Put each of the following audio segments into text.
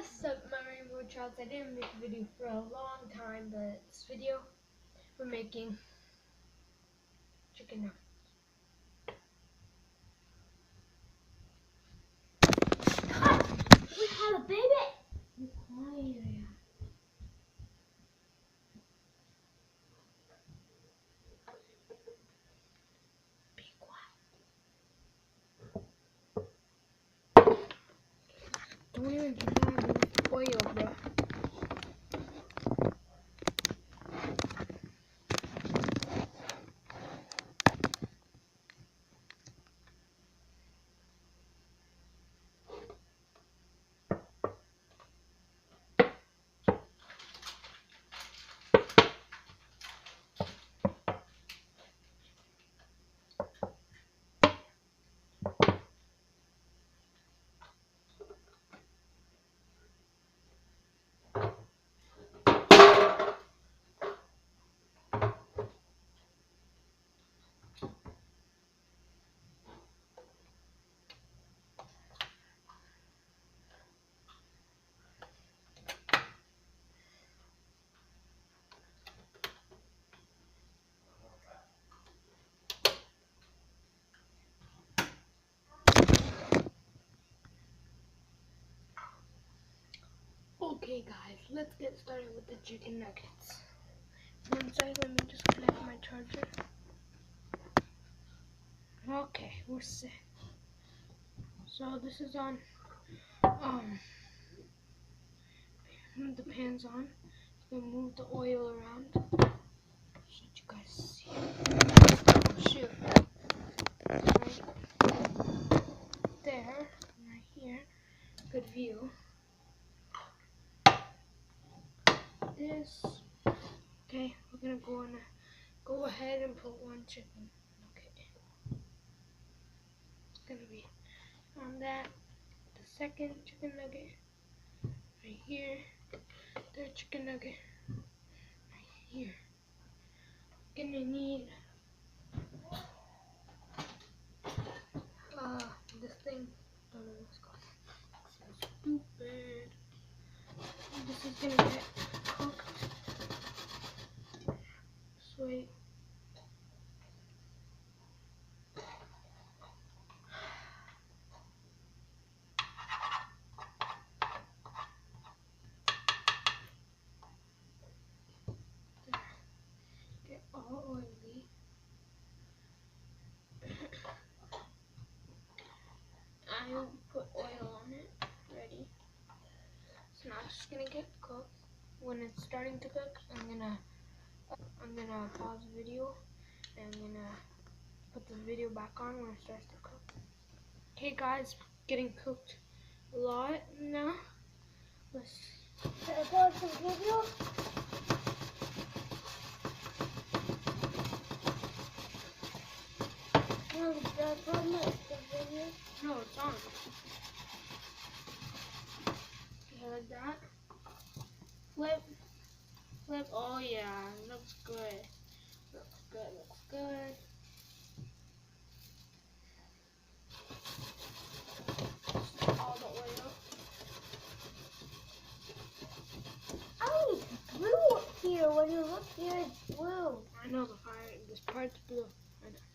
What's up, my Rainbow Childs? I didn't make a video for a long time, but this video we're making chicken nuggets. We have a baby! Be quiet. Be quiet. Don't even do that with oil, bro. Okay, guys, let's get started with the chicken nuggets. One second, let me just connect my charger. Okay, we're set. So this is on. The pan's on. Gonna move the oil around so you guys see. Oh, shoot. Right there, right here. Good view. This. Okay, we're gonna go ahead and put one chicken. Okay. It's gonna be on that. The second chicken nugget. Right here. Third chicken nugget. Right here. Gonna need this thing. Don't know what's called. So stupid. This is gonna get cooked. Sweet. Get all oily. I put oil on it. Ready. So now it's just gonna get cooked. When it's starting to cook, I'm gonna pause the video and I'm gonna put the video back on when it starts to cook. Okay, guys, getting cooked a lot now. Let's pause the video. No, it's on. Okay, like that. Flip. Oh yeah, looks good. Looks good. All the oil. Oh, it's blue up here. When you look here, it's blue. I know the fire. This part's blue. I know.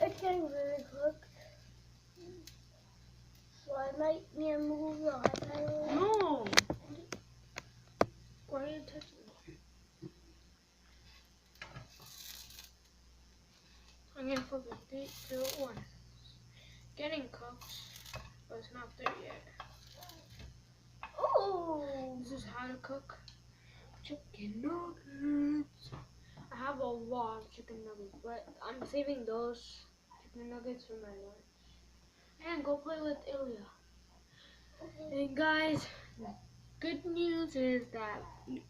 It's getting really cooked. So I might need to move the hot pile. No! Why are you touching it? I'm gonna flip it 3, 2, 1. Getting cooked, but it's not there yet. Oh! This is how to cook chicken nuggets. I have a lot of chicken nuggets, but I'm saving those chicken nuggets for my lunch. And go play with Ilya. Okay. And guys, good news is that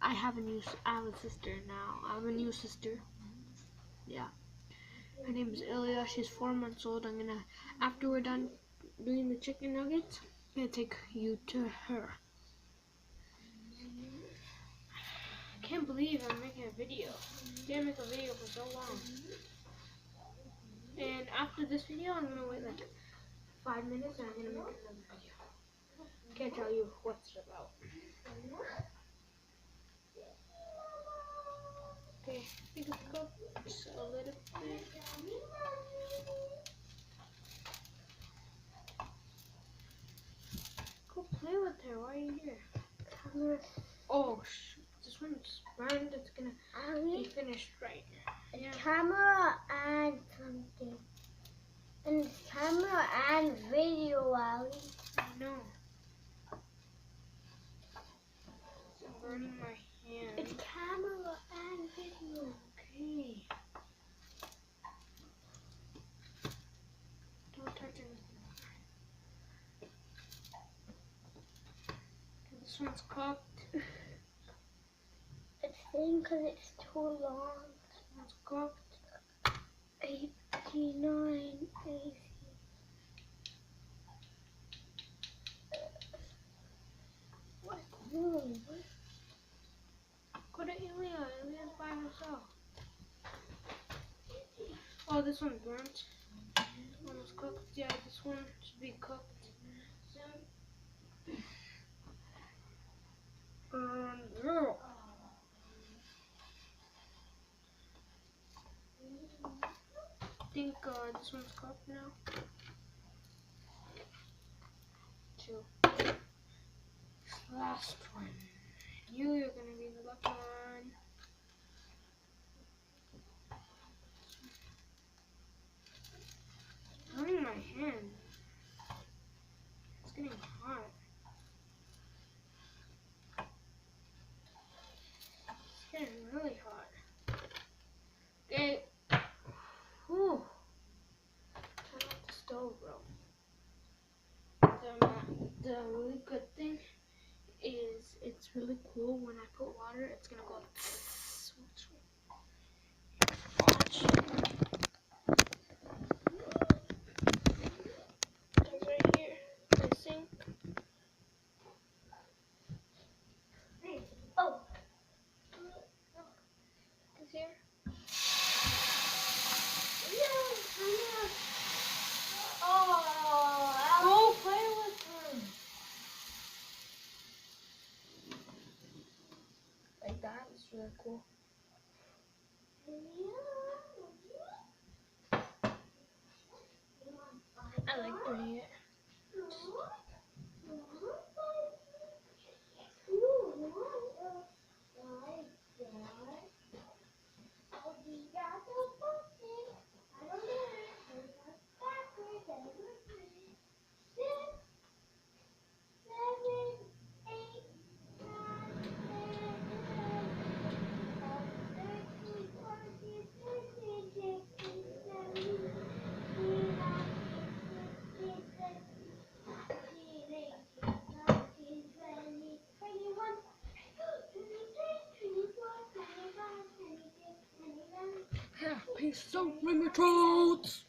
I have a sister now. I have a new sister. Yeah. Her name is Ilya. She's 4 months old. After we're done doing the chicken nuggets, I'm gonna take you to her. can't believe I'm making a video. Didn't make a video for so long. And after this video, I'm gonna wait like 5 minutes and I'm gonna make another video. Can't tell you what it's about. Okay, I think it's cooked just a little bit. Go play with her. Why are you here? Oh, shoot. This one's burned. It's gonna be finished right. Yeah. Camera and something. And camera and video, Ali. I know. I'm burning my hand. It's camera and video. Okay. Don't touch anything. Okay, this one's cooked. It's thin because it's too long. This one's cooked. 89, 80. What's wrong? Go to Ilya. Ilya's by herself. Oh, this one's burnt. This one was cooked. Yeah, this one should be cooked soon. Yeah. I think this one's cooked now. 2. Last one. You're gonna be the lucky one. It's burning my hand. It's getting hot. It's getting really hot. Okay. Whew. Turn off the stove, bro. The really good thing is it's really cool. When I put water, it's gonna go. Watch. It's right here. The sink. Oh. It's here. Go play with her. Like that. It's really cool. I like doing it. Peace out, Mimitrodes!